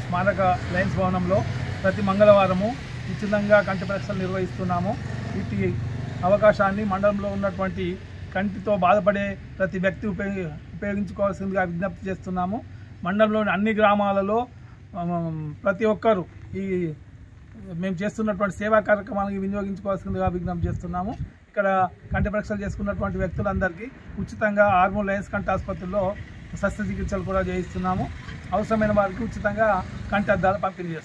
స్మారక లయన్స్ భవనంలో ప్రతి మంగళవారము ఉచితంగా కంటి పరీక్షలు నిర్వహిస్తున్నాము. వీటి అవకాశాన్ని మండలంలో ఉన్నటువంటి కంటితో బాధపడే ప్రతి వ్యక్తి ఉపయోగించుకోవాల్సిందిగా విజ్ఞప్తి చేస్తున్నాము. మండలంలోని అన్ని గ్రామాలలో ప్రతి ఒక్కరూ ఈ మేము చేస్తున్నటువంటి సేవా కార్యక్రమానికి వినియోగించుకోవాల్సిందిగా విజ్ఞప్తి చేస్తున్నాము. ఇక్కడ కంటి పరీక్షలు చేసుకున్నటువంటి వ్యక్తులందరికీ ఉచితంగా ఆర్మూర్ లయన్స్ కంటి ఆసుపత్రిలో శస్త్రచికిత్సలు కూడా చేయిస్తున్నాము. అవసరమైన వారికి ఉచితంగా కంటి అద్దాలు పంపిణీ చేస్తున్నాము.